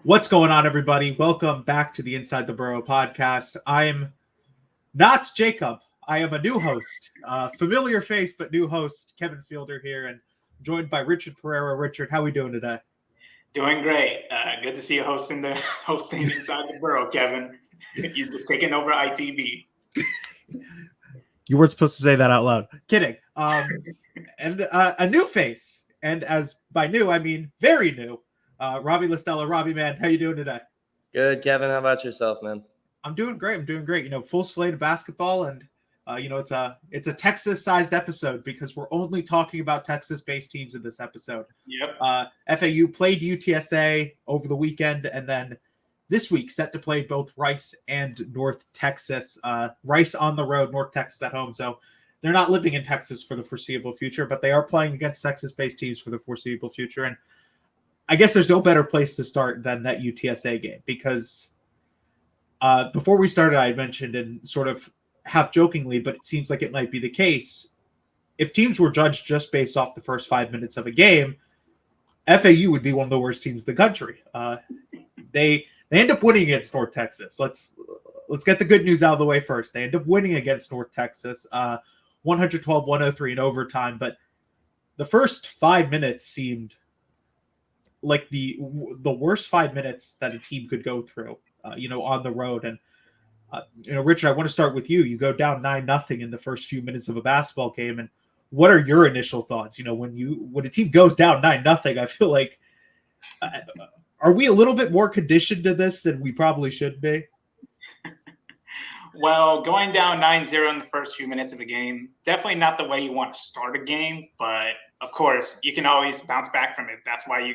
What's going on, everybody? Welcome back to the Inside the Burrow podcast. I'm not Jacob. I am a new host, familiar face, but new host, Kevin Fielder here, and joined by Richard Pereira. Richard, how are we doing today? Doing great. Good to see you hosting Inside the Burrow, Kevin. You're just taking over ITV. You weren't supposed to say that out loud. Kidding. And a new face, and as by new, I mean very new. Robbie Listella. Robbie, man, how you doing today? Good, Kevin. How about yourself, man? I'm doing great. Full slate of basketball, and it's a Texas-sized episode because we're only talking about Texas-based teams in this episode. Yep. FAU played UTSA over the weekend, and then this week set to play both Rice and North Texas. Rice on the road, North Texas at home. So they're not living in Texas for the foreseeable future, but they are playing against Texas-based teams for the foreseeable future. And I guess there's no better place to start than that UTSA game because before we started, I had mentioned, and sort of half jokingly, but it seems like it might be the case, if teams were judged just based off the first 5 minutes of a game, FAU would be one of the worst teams in the country. They end up winning against North Texas. Let's get the good news out of the way first. They end up winning against North Texas, 112-103 in overtime, but the first 5 minutes seemed like the worst 5 minutes that a team could go through, on the road. And, Richard, I want to start with you. You go down 9-0 in the first few minutes of a basketball game. And what are your initial thoughts? When a team goes down 9-0, I feel like, are we a little bit more conditioned to this than we probably should be? Well, going down 9-0 in the first few minutes of a game, definitely not the way you want to start a game, but of course, you can always bounce back from it. That's why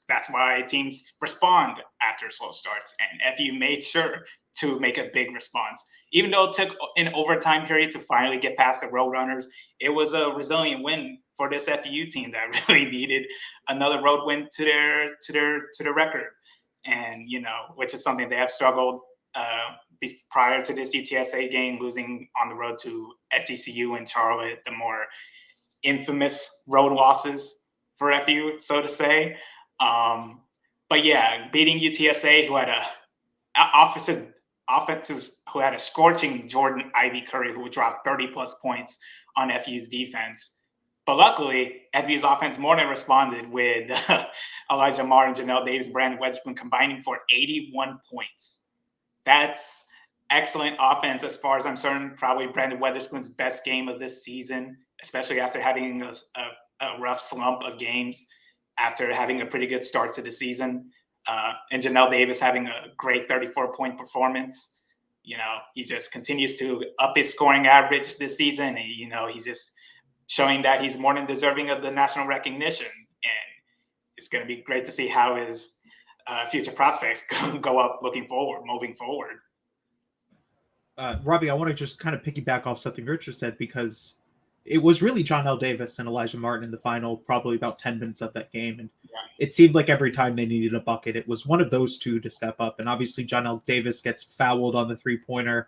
that's why teams respond after slow starts, and FU made sure to make a big response. Even though it took an overtime period to finally get past the Roadrunners, it was a resilient win for this FU team that really needed another road win to their record, and which is something they have struggled prior to this UTSA game, losing on the road to FGCU and Charlotte, the more infamous road losses for FU, so to say. But yeah, beating UTSA, who had who had a scorching Jordan Ivy Curry, who dropped 30-plus points on FU's defense. But luckily, FU's offense more than responded with Elijah Martin, Janelle Davis, Brandon Weatherspoon combining for 81 points. That's excellent offense as far as I'm concerned. Probably Brandon Weatherspoon's best game of this season, especially after having a rough slump of games after having a pretty good start to the season. And Janelle Davis having a great 34-point performance. He just continues to up his scoring average this season. And, he's just showing that he's more than deserving of the national recognition. And it's going to be great to see how his future prospects go up moving forward. Robbie, I want to just kind of piggyback off something Richard said, because it was really John L. Davis and Elijah Martin in the final, probably about 10 minutes of that game. And it seemed like every time they needed a bucket, it was one of those two to step up. And obviously John L. Davis gets fouled on the three-pointer.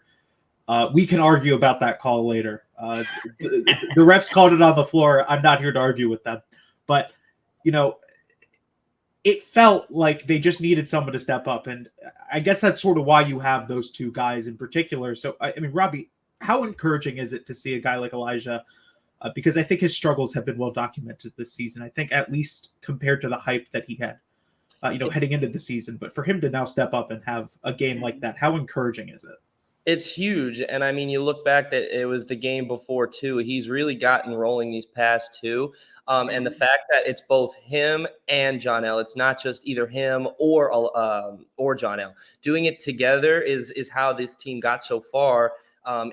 We can argue about that call later. The refs called it on the floor. I'm not here to argue with them. But, it felt like they just needed someone to step up. And I guess that's sort of why you have those two guys in particular. So, Robbie, how encouraging is it to see a guy like Elijah? Because I think his struggles have been well documented this season. I think at least compared to the hype that he had, heading into the season. But for him to now step up and have a game like that, how encouraging is it? It's huge. And you look back that it was the game before too. He's really gotten rolling these past two. And the fact that it's both him and John L. It's not just either him or John L. Doing it together is how this team got so far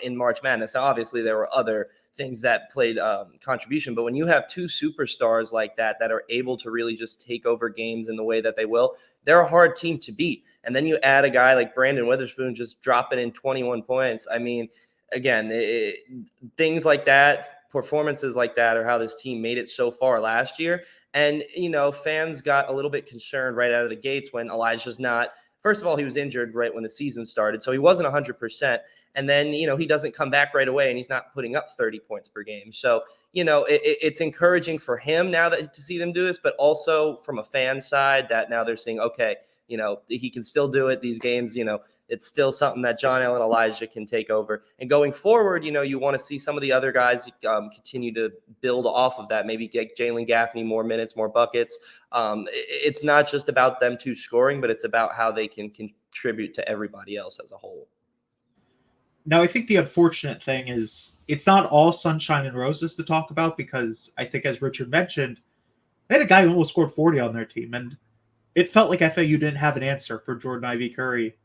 in March Madness. Now, obviously, there were other things that played contribution, but when you have two superstars like that are able to really just take over games in the way that they will, they're a hard team to beat. And then you add a guy like Brandon Weatherspoon just dropping in 21 points. Again, things like that, performances like that are how this team made it so far last year. And, fans got a little bit concerned right out of the gates when Elijah's not. First of all, he was injured right when the season started, so he wasn't 100%. And then, he doesn't come back right away, and he's not putting up 30 points per game. So, it's encouraging for him now to see them do this, but also from a fan side that now they're saying, okay, he can still do it. These games, it's still something that John L. and Elijah can take over. And going forward, you want to see some of the other guys continue to build off of that, maybe get Jalen Gaffney more minutes, more buckets. It's not just about them two scoring, but it's about how they can contribute to everybody else as a whole. Now, I think the unfortunate thing is it's not all sunshine and roses to talk about, because I think, as Richard mentioned, they had a guy who almost scored 40 on their team, and it felt like FAU didn't have an answer for Jordan Ivy Curry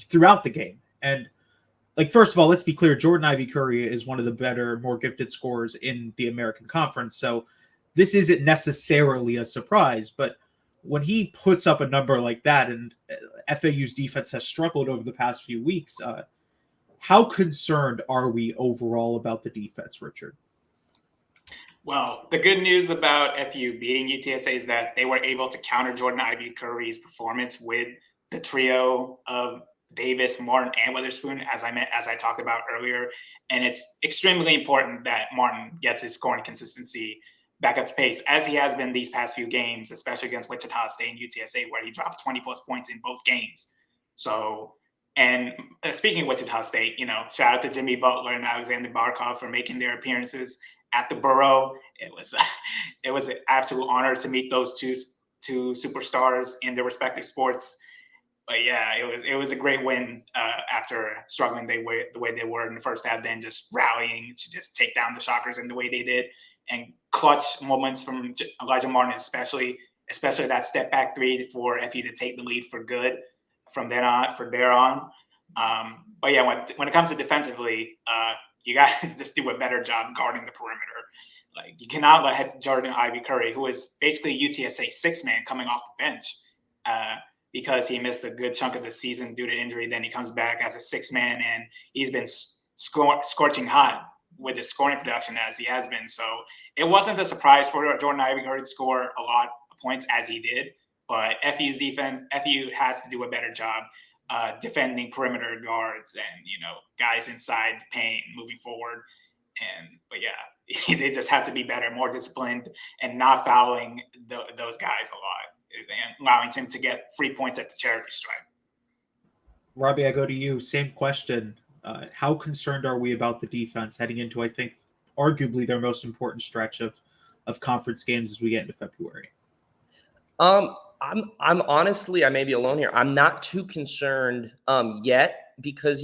throughout the game. And, first of all, let's be clear, Jordan Ivy Curry is one of the better, more gifted scorers in the American Conference, so this isn't necessarily a surprise, but when he puts up a number like that, and FAU's defense has struggled over the past few weeks, how concerned are we overall about the defense, Richard? Well, the good news about FAU beating UTSA is that they were able to counter Jordan Ivy Curry's performance with the trio of Davis, Martin, and Witherspoon, as I talked about earlier. And it's extremely important that Martin gets his scoring consistency back up to pace, as he has been these past few games, especially against Wichita State and UTSA, where he dropped 20-plus points in both games. So, and speaking of Wichita State, shout out to Jimmy Butler and Alexander Barkov for making their appearances at the BURROW. It was an absolute honor to meet those two superstars in their respective sports. But yeah, it was a great win after struggling the way they were in the first half, then just rallying to just take down the Shockers in the way they did, and clutch moments from Elijah Martin, especially that step back three for FU to take the lead for good from there on. But yeah, when it comes to defensively, you got to just do a better job guarding the perimeter. You cannot let Jordan Ivy Curry, who is basically UTSA six-man coming off the bench, because he missed a good chunk of the season due to injury. Then he comes back as a six-man, and he's been scorching hot with his scoring production as he has been. So it wasn't a surprise for Jordan Ivy Curry to score a lot of points as he did. But FU's defense, FU has to do a better job defending perimeter guards and, guys inside the paint moving forward. But yeah, they just have to be better, more disciplined, and not fouling those guys a lot, and allowing him to get free points at the charity stripe. Robbie, I go to you. Same question. How concerned are we about the defense heading into, I think, arguably their most important stretch of conference games as we get into February? I'm honestly, I may be alone here. I'm not too concerned yet, because,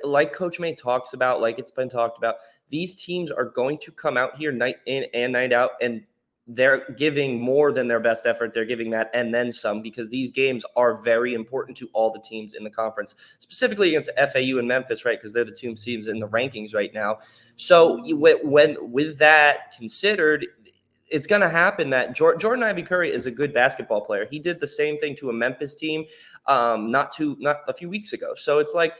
like Coach May talks about, like it's been talked about, these teams are going to come out here night in and night out, and they're giving more than their best effort. They're giving that and then some, because these games are very important to all the teams in the conference, specifically against FAU and Memphis, right? Because they're the two teams in the rankings right now. So with that considered, it's going to happen that Jordan Ivy Curry is a good basketball player. He did the same thing to a Memphis team not a few weeks ago. So it's like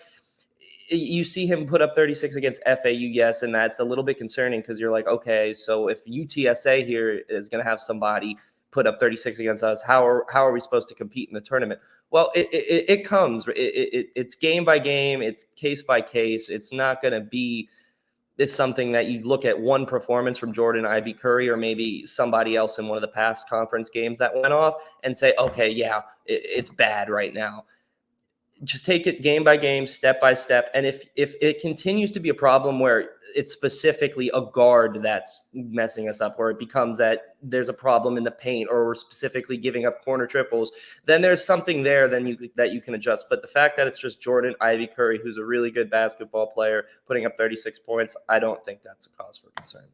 you see him put up 36 against FAU, yes, and that's a little bit concerning, because you're like, okay, so if UTSA here is going to have somebody put up 36 against us, how are we supposed to compete in the tournament? Well, it comes. It's game by game. It's case by case. It's not going to be it's something that you look at one performance from Jordan Ivy Curry, or maybe somebody else in one of the past conference games that went off, and say, okay, yeah, it's bad right now. Just take it game by game, step by step. And if it continues to be a problem where it's specifically a guard that's messing us up, or it becomes that there's a problem in the paint, or we're specifically giving up corner triples, then there's something there that you can adjust. But the fact that it's just Jordan Ivy Curry, who's a really good basketball player, putting up 36 points, I don't think that's a cause for concern.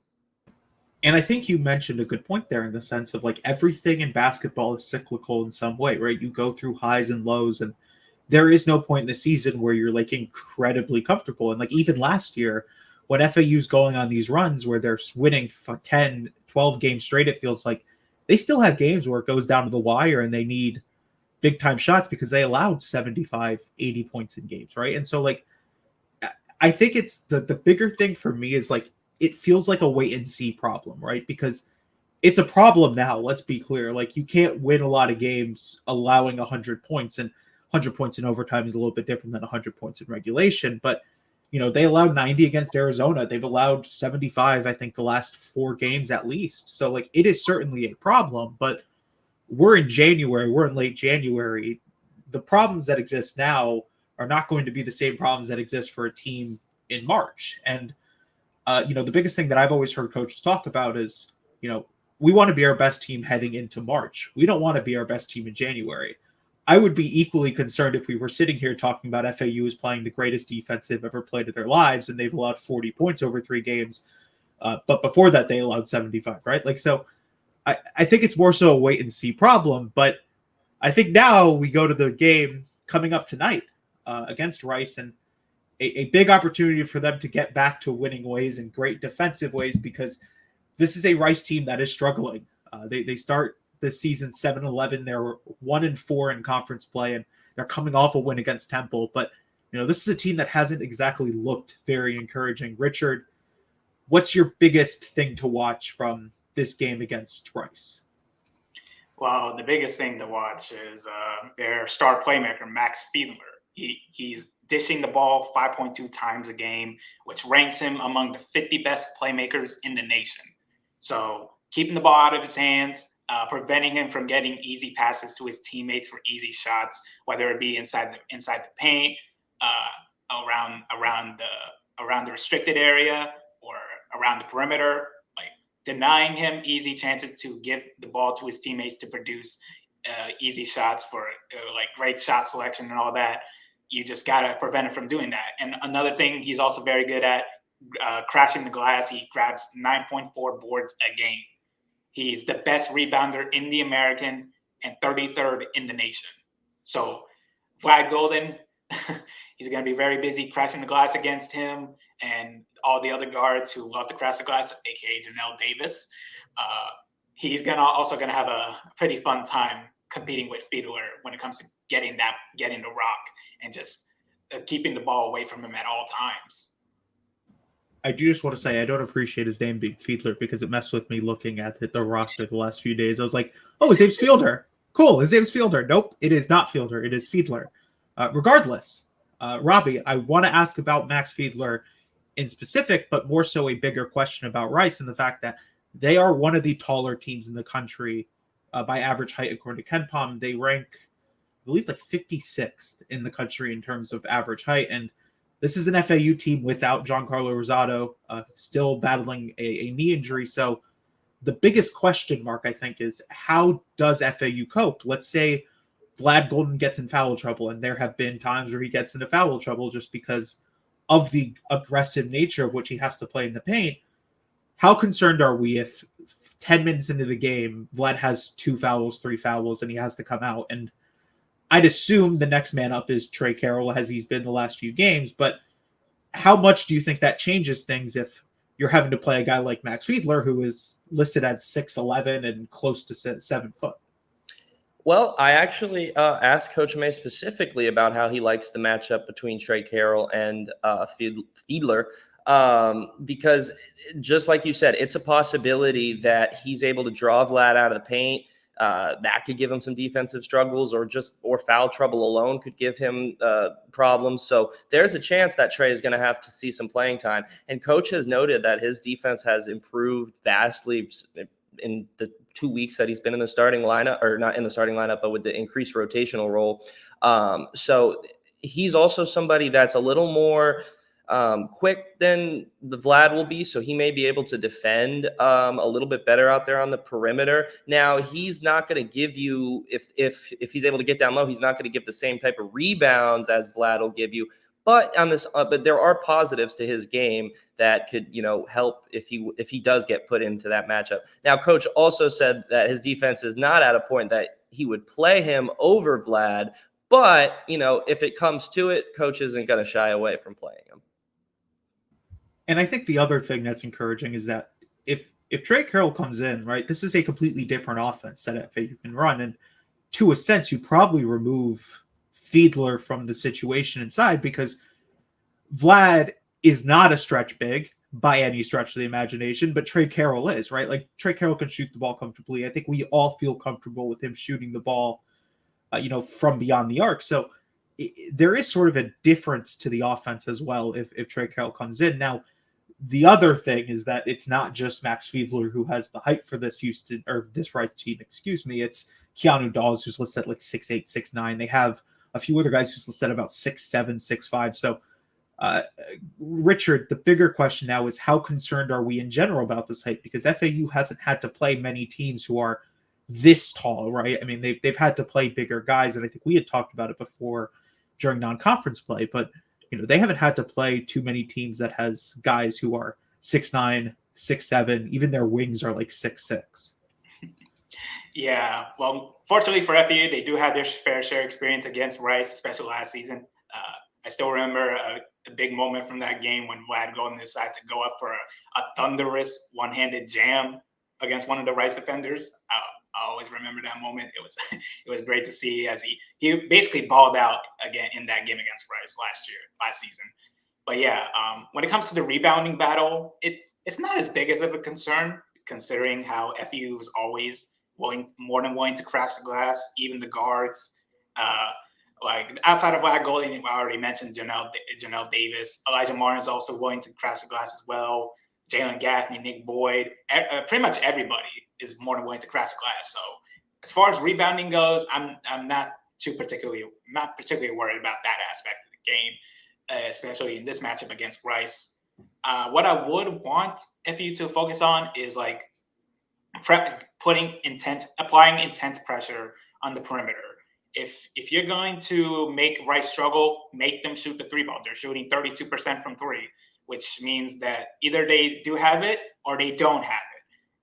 And I think you mentioned a good point there, in the sense of everything in basketball is cyclical in some way, right? You go through highs and lows, and there is no point in the season where you're incredibly comfortable. And even last year, when FAU's going on these runs where they're winning 10, 12 games straight, it feels like they still have games where it goes down to the wire and they need big time shots, because they allowed 75, 80 points in games, right? And so I think it's the bigger thing for me is it feels like a wait and see problem, right? Because it's a problem now, let's be clear. You can't win a lot of games allowing 100 points, and 100 points in overtime is a little bit different than 100 points in regulation. But, they allowed 90 against Arizona. They've allowed 75, I think, the last 4 games at least. So, it is certainly a problem. But we're in January. We're in late January. the problems that exist now are not going to be the same problems that exist for a team in March. And, the biggest thing that I've always heard coaches talk about is, we want to be our best team heading into March. We don't want to be our best team in January. I would be equally concerned if we were sitting here talking about FAU is playing the greatest defense they've ever played in their lives, and they've allowed 40 points over 3 games. But before that, they allowed 75, right? So I think it's more so a wait and see problem. But I think now we go to the game coming up tonight against Rice, and a big opportunity for them to get back to winning ways and great defensive ways, because this is a Rice team that is struggling. They start this season 7-11. They're 1-4 in conference play, and they're coming off a win against Temple. But this is a team that hasn't exactly looked very encouraging. Richard, what's your biggest thing to watch from this game against Rice? Well, the biggest thing to watch is their star playmaker, Max Fiedler. He's dishing the ball 5.2 times a game, which ranks him among the 50 best playmakers in the nation. So keeping the ball out of his hands, preventing him from getting easy passes to his teammates for easy shots, whether it be inside the paint, around the restricted area, or around the perimeter, like denying him easy chances to give the ball to his teammates to produce easy shots for like great shot selection and all that. You just got to prevent him from doing that. And another thing he's also very good at, crashing the glass. He grabs 9.4 boards a game. He's the best rebounder in the American and 33rd in the nation. So Vlad Golden, he's going to be very busy crashing the glass against him and all the other guards who love to crash the glass, aka Janelle Davis. He's also going to have a pretty fun time competing with Fiedler when it comes to getting the rock and just keeping the ball away from him at all times. I do just want to say I don't appreciate his name being Fiedler, because it messed with me looking at the roster the last few days. I was like, oh, his name's Fielder. Cool, his name's Fielder. Nope, it is not Fielder. It is Fiedler. Regardless, Robbie, I want to ask about Max Fiedler in specific, but more so a bigger question about Rice and the fact that they are one of the taller teams in the country by average height, according to KenPom. They rank, I believe, like 56th in the country in terms of average height. And this is an FAU team without Giancarlo Rosado, still battling a knee injury. So the biggest question mark, I think, is how does FAU cope? Let's say Vlad Golden gets in foul trouble, and there have been times where he gets into foul trouble just because of the aggressive nature of which he has to play in the paint. How concerned are we if 10 minutes into the game, Vlad has 2 fouls, 3 fouls, and he has to come out? And I'd assume the next man up is Trey Carroll, as he's been the last few games. But how much do you think that changes things if you're having to play a guy like Max Fiedler, who is listed as 6'11" and close to 7 foot? Well, I actually asked Coach May specifically about how he likes the matchup between Trey Carroll and Fiedler, because just like you said, it's a possibility that he's able to draw Vlad out of the paint. That could give him some defensive struggles, or foul trouble alone could give him problems. So there's a chance that Trey is going to have to see some playing time. And Coach has noted that his defense has improved vastly in the 2 weeks that he's been in the starting lineup, or not in the starting lineup, but with the increased rotational role. So he's also somebody that's a little more quick than the Vlad will be, so he may be able to defend a little bit better out there on the perimeter. Now, he's not going to give you, if he's able to get down low, he's not going to give the same type of rebounds as Vlad will give you. But but there are positives to his game that could, help if he does get put into that matchup. Now, Coach also said that his defense is not at a point that he would play him over Vlad. But if it comes to it, Coach isn't going to shy away from playing him. And I think the other thing that's encouraging is that if Trey Carroll comes in, right, this is a completely different offense that FAU can run. And to a sense, you probably remove Fiedler from the situation inside, because Vlad is not a stretch big by any stretch of the imagination, but Trey Carroll is, right? Like, Trey Carroll can shoot the ball comfortably. I think we all feel comfortable with him shooting the ball, from beyond the arc. So there is sort of a difference to the offense as well if Trey Carroll comes in. Now, the other thing is that it's not just Max Fiedler who has the height for this Rice team, It's Keanu Dawes, who's listed at like 6'8", 6'9". They have a few other guys who said about 6'7", 6'5". So, Richard, the bigger question now is how concerned are we in general about this height? Because FAU hasn't had to play many teams who are this tall, right? I mean, they've had to play bigger guys, and I think we had talked about it before during non-conference play, but they haven't had to play too many teams that has guys who are 6'9", 6'7". Even their wings are like 6'6". Yeah, well, fortunately for FAU, they do have their fair share experience against Rice, especially last season. I still remember a big moment from that game when Vlad Golden decided to go up for a thunderous one-handed jam against one of the Rice defenders. I always remember that moment. It was great to see as he basically balled out again in that game against Rice last season. But yeah, when it comes to the rebounding battle, it's not as big as of a concern considering how FAU is always more than willing to crash the glass, even the guards. Like outside of Vlad Golden, I already mentioned Janelle Davis. Elijah Martin is also willing to crash the glass as well. Jalen Gaffney, Nick Boyd, pretty much everybody is more than willing to crash the glass. So as far as rebounding goes, I'm not particularly worried about that aspect of the game, especially in this matchup against Rice. What I would want FAU to focus on is like applying intense pressure on the perimeter. If you're going to make Rice struggle, make them shoot the three ball. They're shooting 32% from three, which means that either they do have it or they don't have it.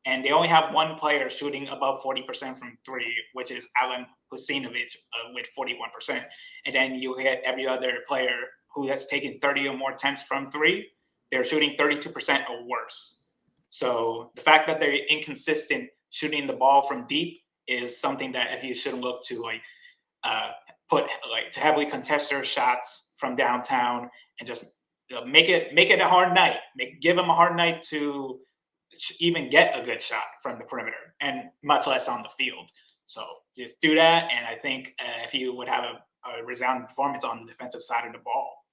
And they only have one player shooting above 40% from three, which is Alan Husseinovic with 41%. And then you hit every other player who has taken 30 or more attempts from three. They're shooting 32% or worse. So the fact that they're inconsistent shooting the ball from deep is something that FAU should look to to heavily contest their shots from downtown and just make it a hard night. Give them a hard night to even get a good shot from the perimeter, and much less on the field. So just do that, and I think FAU would have a resounding performance on the defensive side of the ball.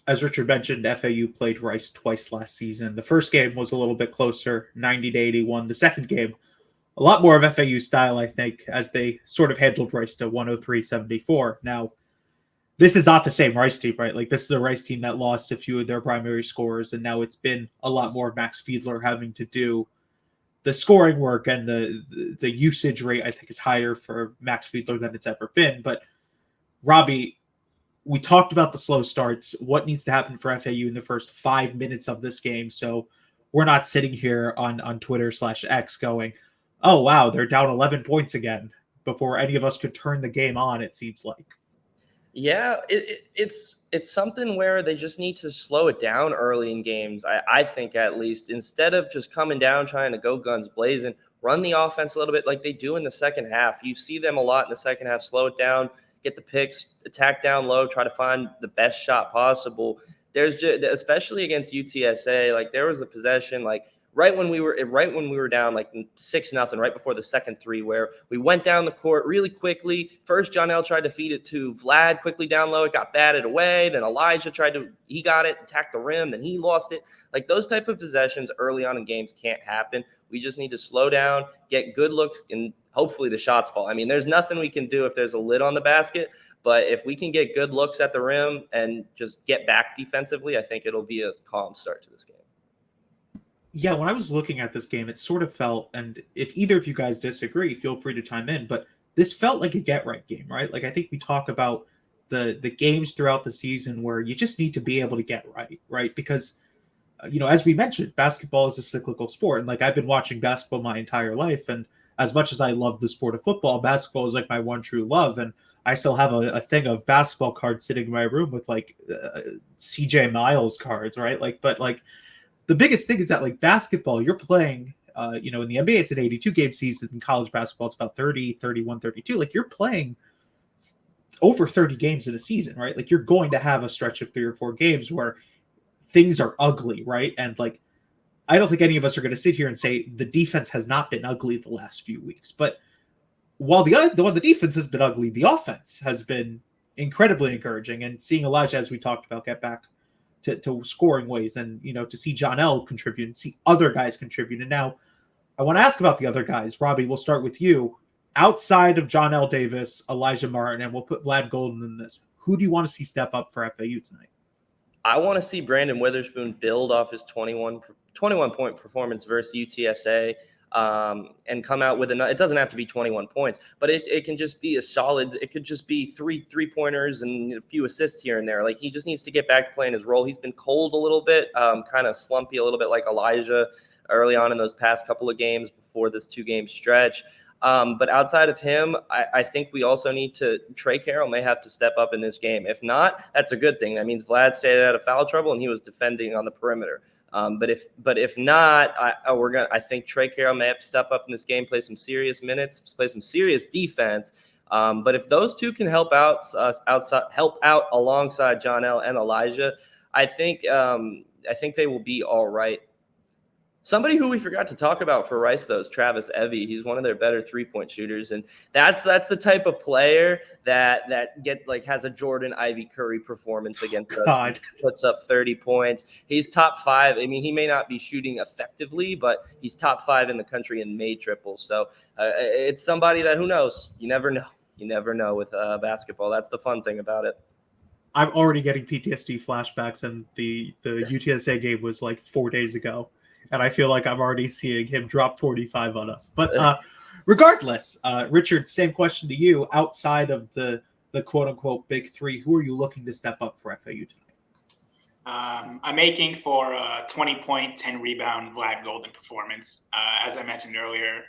As Richard mentioned, FAU played Rice twice last season. The first game was a little bit closer, 90-81. The second game, a lot more of FAU style, I think, as they sort of handled Rice to 103-74. Now, this is not the same Rice team, right? Like, this is a Rice team that lost a few of their primary scorers, and now it's been a lot more Max Fiedler having to do the scoring work, and the usage rate, I think, is higher for Max Fiedler than it's ever been. But, Robbie, we talked about the slow starts. What needs to happen for FAU in the first 5 minutes of this game so we're not sitting here on Twitter/X going, oh, wow, they're down 11 points again before any of us could turn the game on, it seems like. Yeah, it's something where they just need to slow it down early in games, I think, at least. Instead of just coming down trying to go guns blazing, run the offense a little bit like they do in the second half. You see them a lot in the second half, slow it down, get the picks, attack down low, try to find the best shot possible. There's just, especially against UTSA, like there was a possession like right when we were down like 6-0, right before the second three, where we went down the court really quickly. First, John L tried to feed it to Vlad quickly down low. It got batted away. Then Elijah he got it, attacked the rim, then he lost it. Like those type of possessions early on in games can't happen. We just need to slow down, get good looks, and hopefully the shots fall. I mean, there's nothing we can do if there's a lid on the basket, but if we can get good looks at the rim and just get back defensively, I think it'll be a calm start to this game. Yeah, when I was looking at this game, it sort of felt, and if either of you guys disagree, feel free to chime in, but this felt like a get-right game, right? Like, I think we talk about the games throughout the season where you just need to be able to get right? Because, as we mentioned, basketball is a cyclical sport, and, like, I've been watching basketball my entire life, and as much as I love the sport of football, basketball is, like, my one true love, and I still have a thing of basketball cards sitting in my room with, like, CJ Miles cards, right? Like, but, like, the biggest thing is that, like, basketball, you're playing, in the NBA, it's an 82-game season. In college basketball, it's about 30, 31, 32. Like, you're playing over 30 games in a season, right? Like, you're going to have a stretch of 3 or 4 games where things are ugly, right? And, like, I don't think any of us are going to sit here and say the defense has not been ugly the last few weeks. But while the defense has been ugly, the offense has been incredibly encouraging. And seeing Elijah, as we talked about, get back to scoring ways, and to see John L contribute and see other guys contribute. And now I want to ask about the other guys. Robbie, we'll start with you. outside of John L. Davis, Elijah Martin, and we'll put Vlad Golden in this, who do you want to see step up for FAU tonight? I want to see Brandon Witherspoon build off his 21-point performance versus UTSA and come out with it doesn't have to be 21 points, but it can just be a solid, it could just be three-pointers and a few assists here and there. Like, he just needs to get back to playing his role. He's been cold a little bit, kind of slumpy a little bit like Elijah early on in those past couple of games before this 2-game stretch. But outside of him, I think we also need to – Trey Carroll may have to step up in this game. If not, that's a good thing. That means Vlad stayed out of foul trouble and he was defending on the perimeter. But if not, I think Trey Carroll may have to step up in this game, play some serious minutes, play some serious defense. But if those two can help out alongside John L. and Elijah, I think they will be all right. Somebody who we forgot to talk about for Rice, though, is Travis Evie. He's one of their better 3-point shooters, and that's the type of player that has a Jordan Ivy Curry performance against us. He puts up 30 points. He's top 5. I mean, he may not be shooting effectively, but he's top 5 in the country in made triples. So it's somebody that, who knows? You never know. You never know with basketball. That's the fun thing about it. I'm already getting PTSD flashbacks, and the UTSA game was like 4 days ago. And I feel like I'm already seeing him drop 45 on us. But regardless, Richard, same question to you. Outside of the quote-unquote big three, who are you looking to step up for FAU tonight? I'm making for a 20-point, 10-rebound Vlad Golden performance. As I mentioned earlier,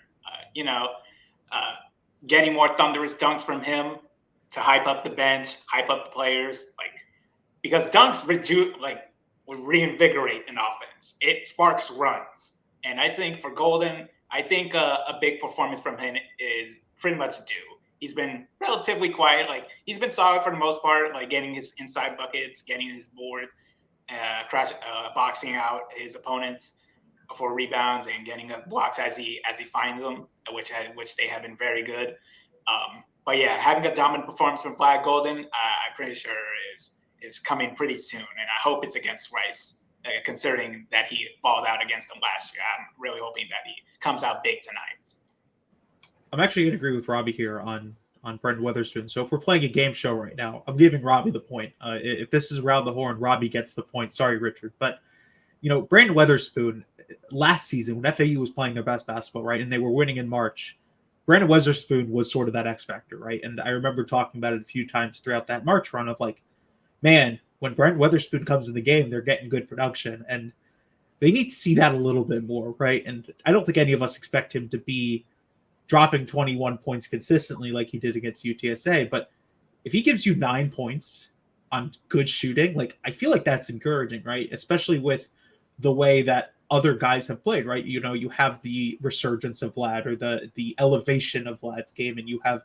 getting more thunderous dunks from him to hype up the bench, hype up the players. Because dunks would reinvigorate an offense. It sparks runs. And I think for Golden, a big performance from him is pretty much due. He's been relatively quiet. He's been solid for the most part, getting his inside buckets, getting his boards, boxing out his opponents for rebounds and getting blocks as he finds them, which they have been very good. But yeah, having a dominant performance from Vlad Golden, I'm pretty sure is coming pretty soon, and I hope it's against Rice, considering that he balled out against them last year. I'm really hoping that he comes out big tonight. I'm actually going to agree with Robbie here on Brent Weatherspoon. So if we're playing a game show right now, I'm giving Robbie the point. If this is around the horn, Robbie gets the point. Sorry, Richard. But, Brandon Weatherspoon, last season when FAU was playing their best basketball, right, and they were winning in March, Brandon Weatherspoon was sort of that X factor, right? And I remember talking about it a few times throughout that March run of man, when Brent Weatherspoon comes in the game, they're getting good production, and they need to see that a little bit more, right? And I don't think any of us expect him to be dropping 21 points consistently like he did against UTSA, but if he gives you 9 points on good shooting, I feel like that's encouraging, right? Especially with the way that other guys have played, right? You have the resurgence of Vlad, or the elevation of Vlad's game, and you have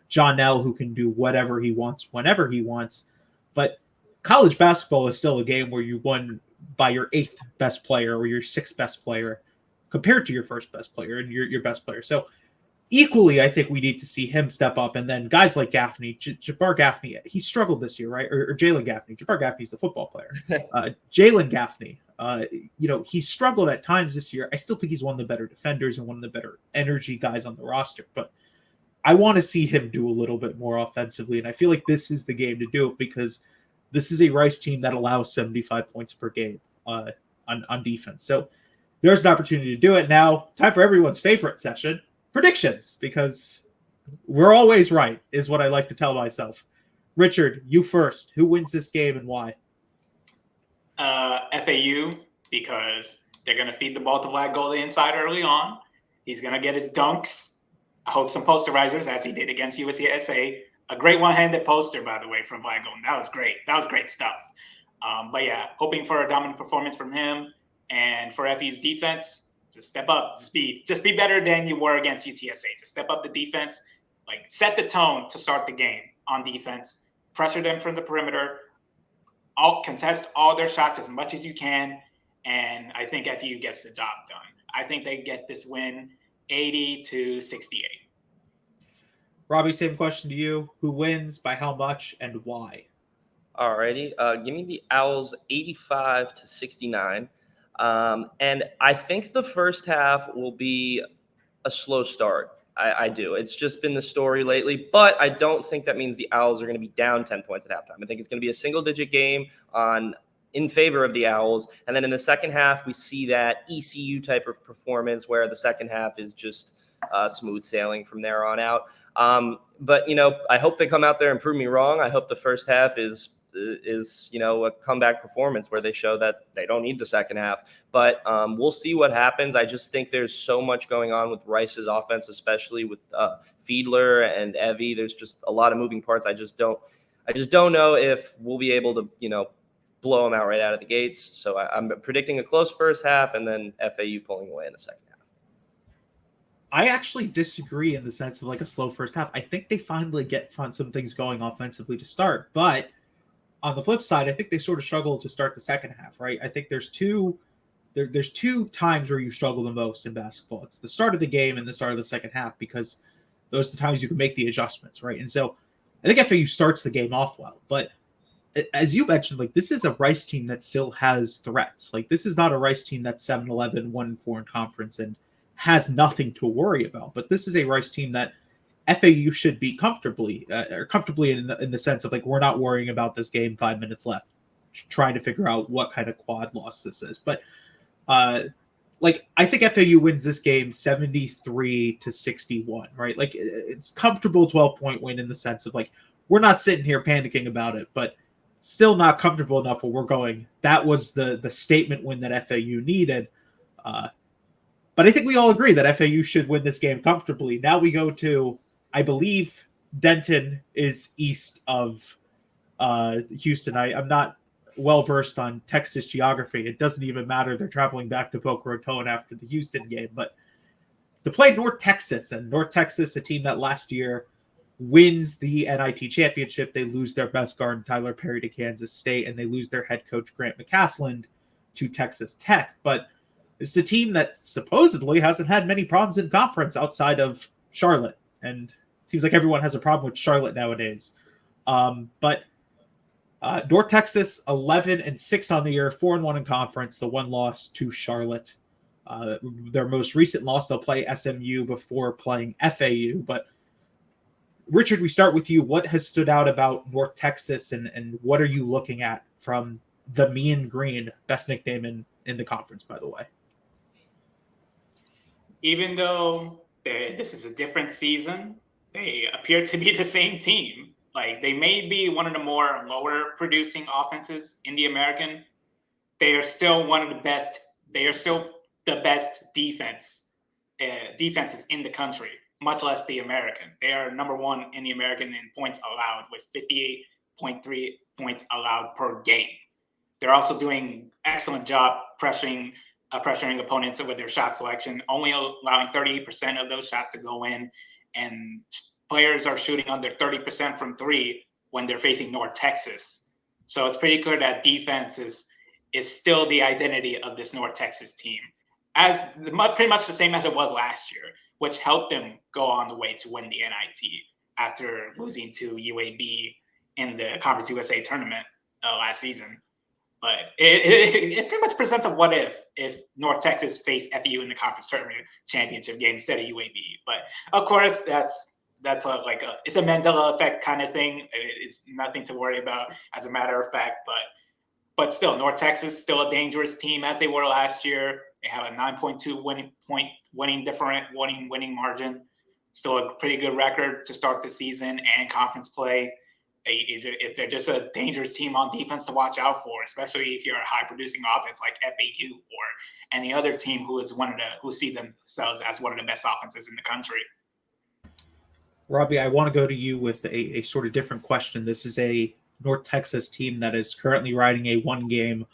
John L, who can do whatever he wants whenever he wants. But college basketball is still a game where you won by your 8th best player or your 6th best player compared to your 1st best player and your best player. So equally, I think we need to see him step up. And then guys like Gaffney, Jabbar Gaffney, he struggled this year, right? Or Jalen Gaffney. Jabbar Gaffney's the football player. Jalen Gaffney, he struggled at times this year. I still think he's one of the better defenders and one of the better energy guys on the roster. But I want to see him do a little bit more offensively. And I feel like this is the game to do it, because this is a Rice team that allows 75 points per game on defense. So there's an opportunity to do it. Now, time for everyone's favorite session, predictions, because we're always right, is what I like to tell myself. Richard, you first. Who wins this game and why? FAU, because they're going to feed the ball to Vlad Golden inside early on. He's going to get his dunks. I hope some posterizers, as he did against UTSA. A great one-handed poster, by the way, from Vlad Golden. That was great. That was great stuff. But yeah, hoping for a dominant performance from him, and for FAU's defense, just step up. Just be better than you were against UTSA. Just step up the defense. Set the tone to start the game on defense. Pressure them from the perimeter. Contest all their shots as much as you can, and I think FAU gets the job done. I think they get this win 80-68. Robbie, same question to you. Who wins, by how much, and why? Alrighty. Give me the Owls 85-69. And I think the first half will be a slow start. I do. It's just been the story lately, but I don't think that means the Owls are going to be down 10 points at halftime. I think it's going to be a single-digit game in favor of the Owls. And then in the second half, we see that ECU type of performance where the second half is just smooth sailing from there on out. But, I hope they come out there and prove me wrong. I hope the first half is a comeback performance where they show that they don't need the second half. But we'll see what happens. I just think there's so much going on with Rice's offense, especially with Fiedler and Evie. There's just a lot of moving parts. I just don't know if we'll be able to, blow them out right out of the gates. So I'm predicting a close first half and then FAU pulling away in the second half. I actually disagree in the sense of like a slow first half. I think they finally get some things going offensively to start, but on the flip side, I think they sort of struggle to start the second half, right? I think there's two times where you struggle the most in basketball. It's the start of the game and the start of the second half, because those are the times you can make the adjustments, right? And so I think FAU starts the game off well, but as you mentioned, like, this is a Rice team that still has threats. Like, this is not a Rice team that's 7-11, 1-4 in conference and has nothing to worry about. But this is a Rice team that FAU should be comfortably in the sense of, like, we're not worrying about this game 5 minutes left, trying to figure out what kind of quad loss this is. But I think FAU wins this game 73-61, right? Like, it's comfortable 12-point win in the sense of, like, we're not sitting here panicking about it, but still not comfortable enough where we're going, that was the statement win that FAU needed. But I think we all agree that FAU should win this game comfortably. Now we go to, I believe, Denton is east of Houston. I'm not well-versed on Texas geography. It doesn't even matter. They're traveling back to Boca Raton after the Houston game. But to play North Texas, and North Texas, a team that last year wins the NIT championship. They lose their best guard, Tyler Perry, to Kansas State, and they lose their head coach, Grant McCasland, to Texas Tech. But it's a team that supposedly hasn't had many problems in conference outside of Charlotte. And it seems like everyone has a problem with Charlotte nowadays. But North Texas, 11-6 on the year, 4-1 in conference, the one loss to Charlotte. Their most recent loss, they'll play SMU before playing FAU. But Richard, we start with you. What has stood out about North Texas, and what are you looking at from the Mean Green, best nickname in the conference, by the way? Even though this is a different season, they appear to be the same team. Like, they may be one of the more lower producing offenses in the American. They are still one of the best. They are still the best defenses in the country, much less the American. They are number one in the American in points allowed with 58.3 points allowed per game. They're also doing excellent job pressuring opponents with their shot selection, only allowing 38% of those shots to go in, and players are shooting under 30% from three when they're facing North Texas. So it's pretty clear that defense is still the identity of this North Texas team, as pretty much the same as it was last year, which helped them go on the way to win the NIT after losing to UAB in the Conference USA tournament last season. But it pretty much presents a what if North Texas faced FAU in the conference tournament championship game instead of UAB. But of course, it's a Mandela effect kind of thing. It's nothing to worry about as a matter of fact. But still, North Texas still a dangerous team as they were last year. They have a 9.2 winning margin. Still a pretty good record to start the season and conference play. They're just a dangerous team on defense to watch out for, especially if you're a high-producing offense like FAU or any other team who see themselves as one of the best offenses in the country. Robbie, I want to go to you with a sort of different question. This is a North Texas team that is currently riding a one-game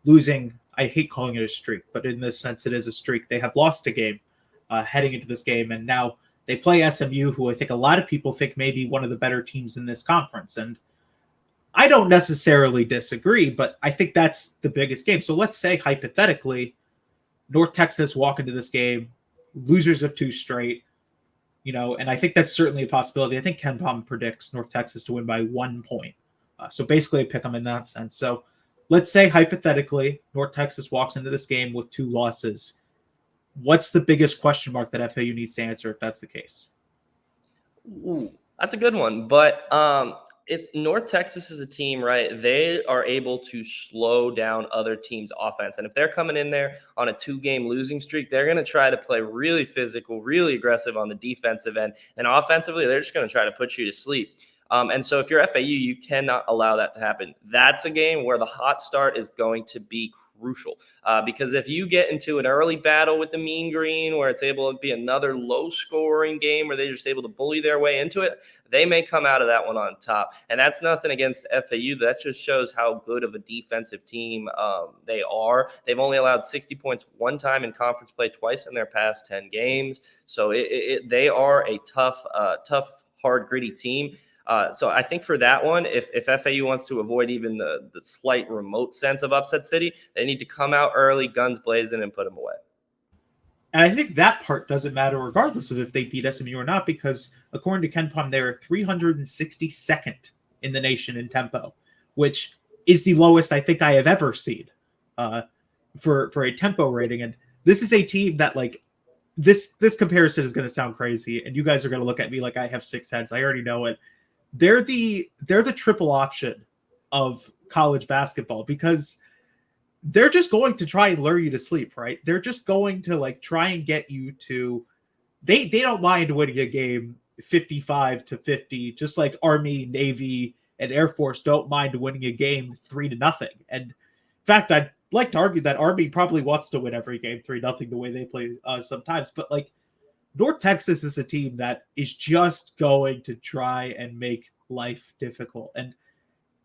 losing. I hate calling it a streak, but in this sense, it is a streak. They have lost a game heading into this game, and now they play SMU, who I think a lot of people think may be one of the better teams in this conference. And I don't necessarily disagree, but I think that's the biggest game. So let's say, hypothetically, North Texas walk into this game, losers of two straight, and I think that's certainly a possibility. I think Ken Palm predicts North Texas to win by 1 point. So basically, I pick them in that sense. So let's say, hypothetically, North Texas walks into this game with two losses. What's the biggest question mark that FAU needs to answer if that's the case? Ooh, that's a good one. But it's North Texas is a team, right? They are able to slow down other teams' offense. And if they're coming in there on a 2-game losing streak, they're going to try to play really physical, really aggressive on the defensive end. And offensively, they're just going to try to put you to sleep. And so if you're FAU, you cannot allow that to happen. That's a game where the hot start is going to be crucial because if you get into an early battle with the Mean Green where it's able to be another low-scoring game where they're just able to bully their way into it, they may come out of that one on top. And that's nothing against FAU. That just shows how good of a defensive team they are. They've only allowed 60 points one time in conference play twice in their past 10 games. So they are a tough, hard, gritty team. So I think for that one, if FAU wants to avoid even the slight remote sense of upset city, they need to come out early, guns blazing, and put them away. And I think that part doesn't matter regardless of if they beat SMU or not, because according to KenPom, they're 362nd in the nation in tempo, which is the lowest I think I have ever seen for a tempo rating. And this is a team that, like, this comparison is going to sound crazy, and you guys are going to look at me like I have 6 heads. I already know it. They're the triple option of college basketball because they're just going to try and lure you to sleep, right? They're just going to like try and get you to they don't mind winning a game 55-50, just like Army, Navy, and Air Force don't mind winning a game 3-0. And in fact, I'd like to argue that Army probably wants to win every game 3-0 the way they play sometimes. But like North Texas is a team that is just going to try and make life difficult. And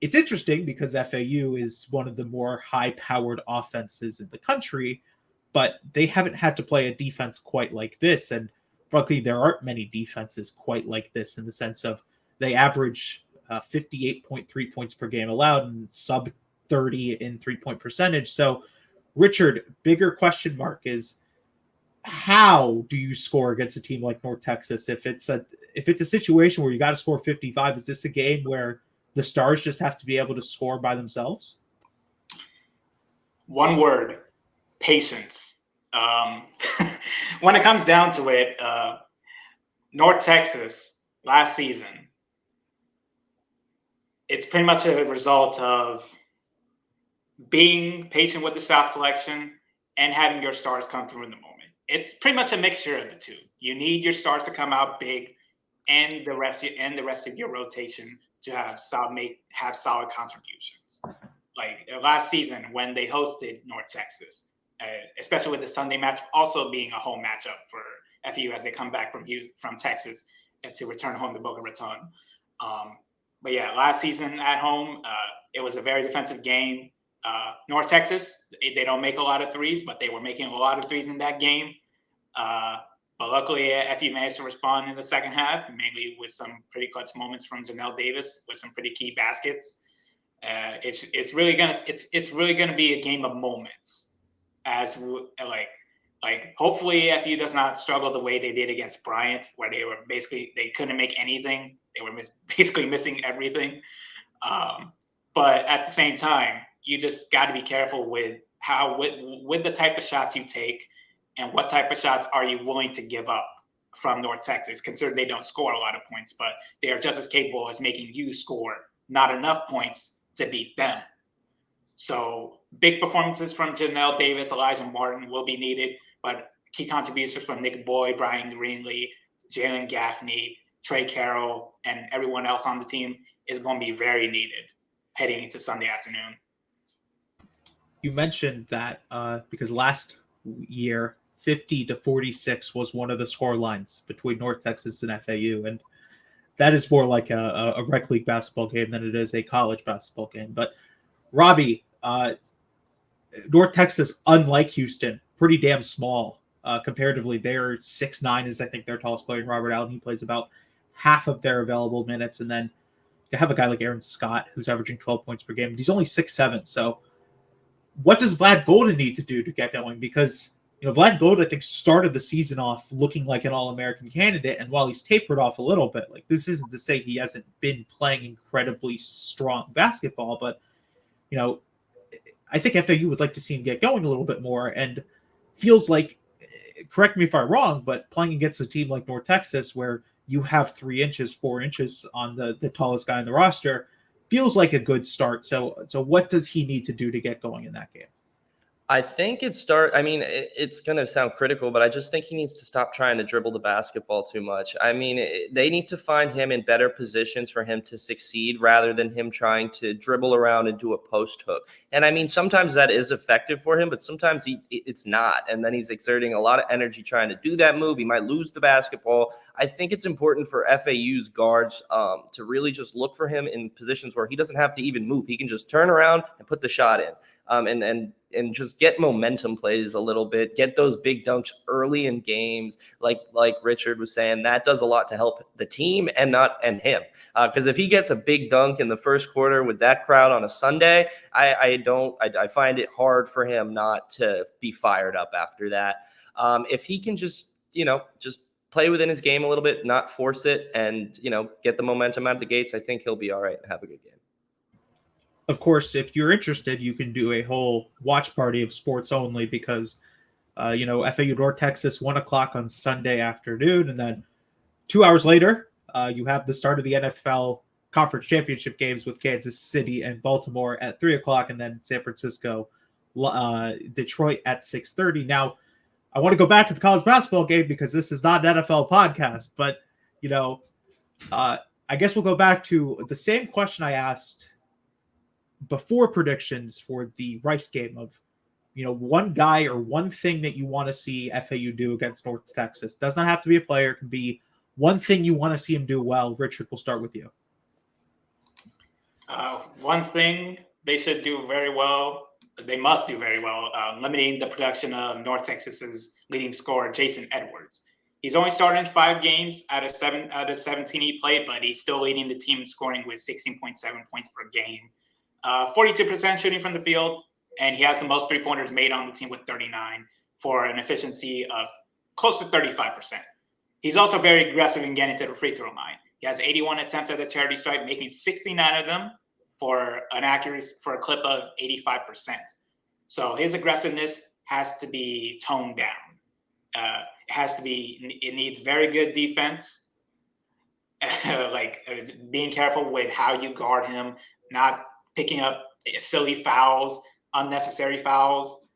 it's interesting because FAU is one of the more high-powered offenses in the country, but they haven't had to play a defense quite like this. And frankly, there aren't many defenses quite like this in the sense of they average 58.3 points per game allowed and sub 30 in 3-point percentage. So, Richard, bigger question mark is, how do you score against a team like North Texas? If it's a situation where you got to score 55, is this a game where the Stars just have to be able to score by themselves? One word: patience. When it comes down to it, North Texas last season, it's pretty much a result of being patient with the shot selection and having your stars come through in the moment. It's pretty much a mixture of the two. You need your stars to come out big, and the rest of your rotation to have solid contributions. Like last season when they hosted North Texas, especially with the Sunday match also being a home matchup for FAU as they come back from Texas to return home to Boca Raton. But yeah, last season at home, it was a very defensive game. North Texas, they don't make a lot of threes, but they were making a lot of threes in that game. But luckily, FAU managed to respond in the second half, mainly with some pretty clutch moments from Janelle Davis with some pretty key baskets. It's really gonna be a game of moments, as hopefully FAU does not struggle the way they did against Bryant, where they couldn't make anything. They were basically missing everything. But at the same time, you just got to be careful with the type of shots you take and what type of shots are you willing to give up from North Texas, considering they don't score a lot of points, but they are just as capable as making you score not enough points to beat them. So big performances from Janelle Davis, Elijah Martin will be needed, but key contributions from Nick Boyd, Brian Greenlee, Jalen Gaffney, Trey Carroll, and everyone else on the team is going to be very needed heading into Sunday afternoon. You mentioned that because last year 50-46 was one of the score lines between North Texas and FAU, and that is more like a rec league basketball game than it is a college basketball game. But Robbie, North Texas, unlike Houston, pretty damn small comparatively. They're 6'9" is I think their tallest player, Robert Allen. He plays about half of their available minutes, and then you have a guy like Aaron Scott who's averaging 12 points per game, but he's only 6'7". So what does Vlad Golden need to do to get going? Because Vlad Golden, I think, started the season off looking like an All-American candidate, and while he's tapered off a little bit, like this isn't to say he hasn't been playing incredibly strong basketball, but I think FAU would like to see him get going a little bit more, and feels like correct me if I'm wrong, but playing against a team like North Texas, where you have 3 inches, 4 inches on the tallest guy in the roster, feels like a good start. So what does he need to do to get going in that game? I think it's going to sound critical, but I just think he needs to stop trying to dribble the basketball too much. I mean, they need to find him in better positions for him to succeed rather than him trying to dribble around and do a post hook. And I mean, sometimes that is effective for him, but sometimes it's not. And then he's exerting a lot of energy trying to do that move. He might lose the basketball. I think it's important for FAU's guards to really just look for him in positions where he doesn't have to even move. He can just turn around and put the shot in. And just get momentum plays a little bit, get those big dunks early in games, like Richard was saying. That does a lot to help the team and him. Because if he gets a big dunk in the first quarter with that crowd on a Sunday, I find it hard for him not to be fired up after that. If he can just play within his game a little bit, not force it, and get the momentum out of the gates, I think he'll be all right and have a good game. Of course, if you're interested, you can do a whole watch party of sports only because, FAU North Texas, 1 o'clock on Sunday afternoon. And then 2 hours later, you have the start of the NFL Conference Championship games with Kansas City and Baltimore at 3 o'clock, and then San Francisco, Detroit at 6:30. Now, I want to go back to the college basketball game because this is not an NFL podcast, but, I guess we'll go back to the same question I asked before predictions for the Rice game of, one guy or one thing that you want to see FAU do against North Texas. Does not have to be a player. It can be one thing you want to see him do well. Richard, we'll start with you. One thing they should do very well, they must do very well, limiting the production of North Texas's leading scorer, Jason Edwards. He's only started 5 games out of 17 he played, but he's still leading the team in scoring with 16.7 points per game. 42% shooting from the field, and he has the most three-pointers made on the team with 39 for an efficiency of close to 35%. He's also very aggressive in getting to the free throw line. He has 81 attempts at the charity stripe, making 69 of them for an accuracy for a clip of 85%. So his aggressiveness has to be toned down. It needs very good defense, being careful with how you guard him, not picking up silly fouls, unnecessary fouls.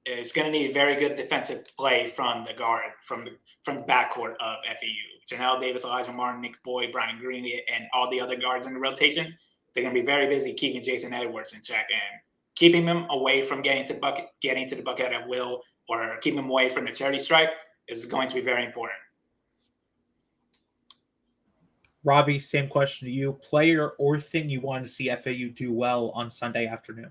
It's going to need very good defensive play from the guard, from the backcourt of FAU. Janelle Davis, Elijah Martin, Nick Boyd, Brian Green, and all the other guards in the rotation. They're going to be very busy keeping Jason Edwards in check and keeping him away from getting to the bucket at will, or keeping him away from the charity stripe is going to be very important. Robbie, same question to you. Player or thing you want to see FAU do well on Sunday afternoon?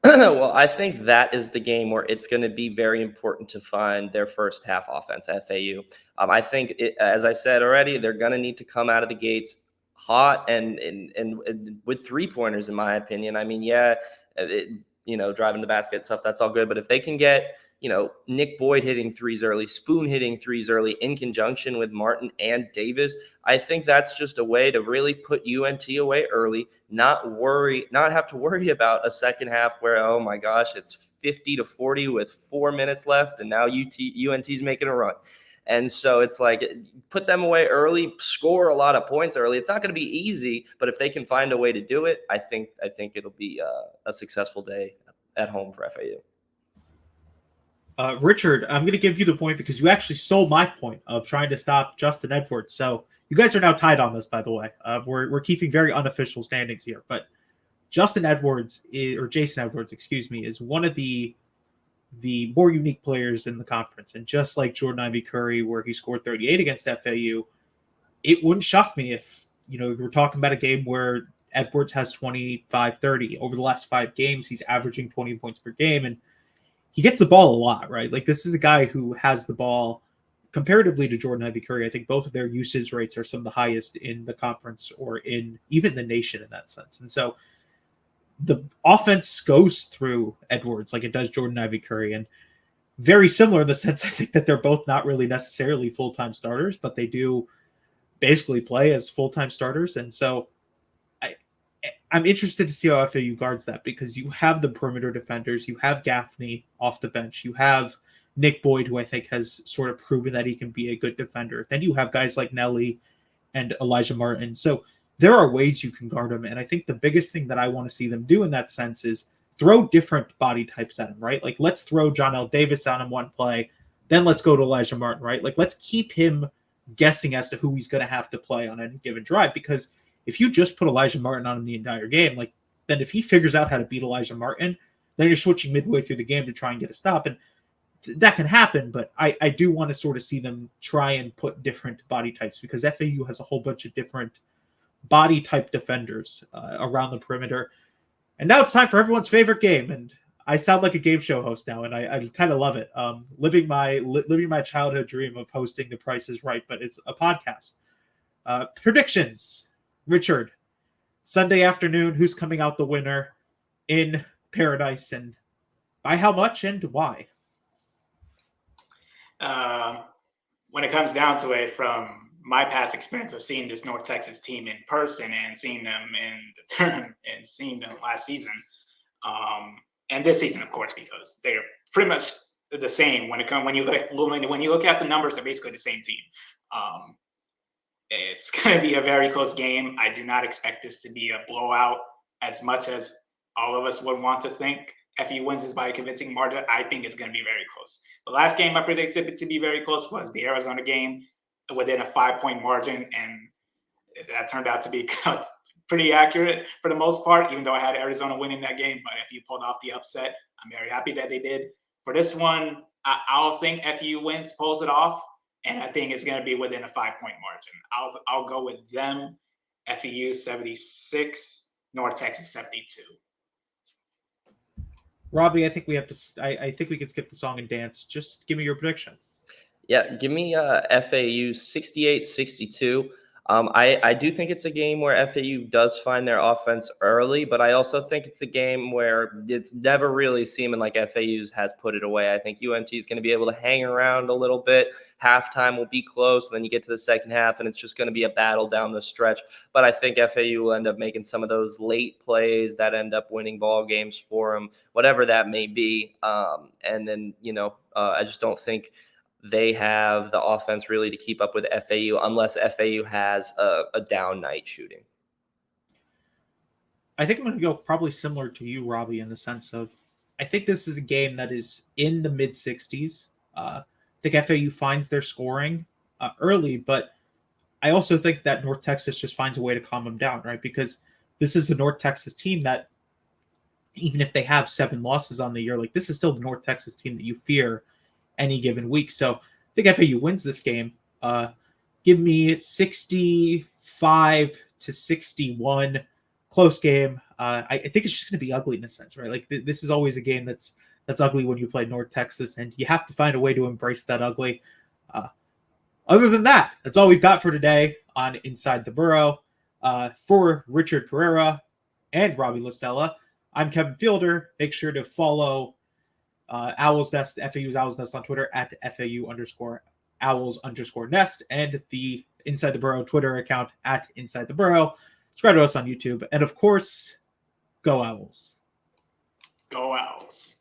Well, I think that is the game where it's going to be very important to find their first half offense, FAU. I think, as I said already, they're going to need to come out of the gates hot and with 3-pointers, in my opinion. I mean, driving the basket stuff, that's all good. But if they can get, Nick Boyd hitting threes early, Spoon hitting threes early in conjunction with Martin and Davis, I think that's just a way to really put UNT away early, not have to worry about a second half where, oh my gosh, it's 50-40 with 4 minutes left, and now UNT's making a run. And so it's put them away early, score a lot of points early. It's not going to be easy, but if they can find a way to do it, I think it'll be a successful day at home for FAU. Richard, I'm going to give you the point because you actually stole my point of trying to stop Justin Edwards. So you guys are now tied on this, by the way. We're keeping very unofficial standings here, but Jason Edwards, is one of the more unique players in the conference. And just like Jordan Ivy Curry, where he scored 38 against FAU, it wouldn't shock me if, we're talking about a game where Edwards has 25-30. Over the last 5 games, he's averaging 20 points per game, and he gets the ball a lot, right? This is a guy who has the ball comparatively to Jordan Ivy Curry. I think both of their usage rates are some of the highest in the conference or in even the nation in that sense. And so the offense goes through Edwards like it does Jordan Ivy Curry, and very similar in the sense I think that they're both not really necessarily full-time starters, but they do basically play as full-time starters. And so I'm interested to see how FAU guards that, because you have the perimeter defenders, you have Gaffney off the bench, you have Nick Boyd, who I think has sort of proven that he can be a good defender. Then you have guys like Nelly and Elijah Martin. So there are ways you can guard him. And I think the biggest thing that I want to see them do in that sense is throw different body types at him, right? Like, let's throw John L. Davis on him one play. Then let's go to Elijah Martin, right? Like, let's keep him guessing as to who he's going to have to play on any given drive. Because if you just put Elijah Martin on him the entire game, like, then if he figures out how to beat Elijah Martin, then you're switching midway through the game to try and get a stop. And that can happen, but I do want to sort of see them try and put different body types, because FAU has a whole bunch of different body type defenders around the perimeter. And now it's time for everyone's favorite game. And I sound like a game show host now, and I kind of love it. Living my childhood dream of hosting The Price is Right, but it's a podcast. Predictions, Richard. Sunday afternoon, who's coming out the winner in Paradise, and by how much and why? When it comes down to it, from my past experience of seeing this North Texas team in person and seeing them in the tournament and seeing them last season, and this season, of course, because they're pretty much the same when you look at the numbers, they're basically the same team. It's going to be a very close game. I do not expect this to be a blowout as much as all of us would want to think. FAU wins this by a convincing margin. I think it's going to be very close. The last game I predicted it to be very close was the Arizona game within a 5-point margin, and that turned out to be pretty accurate for the most part, even though I had Arizona winning that game. But if you pulled off the upset, I'm very happy that they did. For this one, I'll think FAU pulls it off, and I think it's going to be within a 5-point margin. I'll go with them. FAU 76, North Texas 72. Robbie, I think we have to. I think we can skip the song and dance. Just give me your prediction. Yeah, give me FAU 68-62. I do think it's a game where FAU does find their offense early, but I also think it's a game where it's never really seeming like FAU has put it away. I think UNT is going to be able to hang around a little bit. Halftime will be close, and then you get to the second half, and it's just going to be a battle down the stretch. But I think FAU will end up making some of those late plays that end up winning ball games for them, whatever that may be. And then, I just don't think they have the offense really to keep up with FAU unless FAU has a down night shooting. I think I'm going to go probably similar to you, Robbie, in the sense of I think this is a game that is in the mid-60s. I think FAU finds their scoring early, but I also think that North Texas just finds a way to calm them down, right? Because this is a North Texas team that, even if they have 7 losses on the year, like, this is still the North Texas team that you fear any given week. So I think FAU wins this game. Give me 65-61, close game. I think it's just going to be ugly in a sense, right? Like, this is always a game that's ugly when you play North Texas, and you have to find a way to embrace that ugly. Other than that, that's all we've got for today on Inside the Burrow. For Richard Pereira and Robbie Listella, I'm Kevin Fielder. Make sure to follow Owl's Nest, FAU's Owl's Nest on Twitter at FAU_Owls_Nest, and the Inside the Burrow Twitter account at Inside the Burrow. Subscribe to us on YouTube. And of course, go Owls. Go Owls.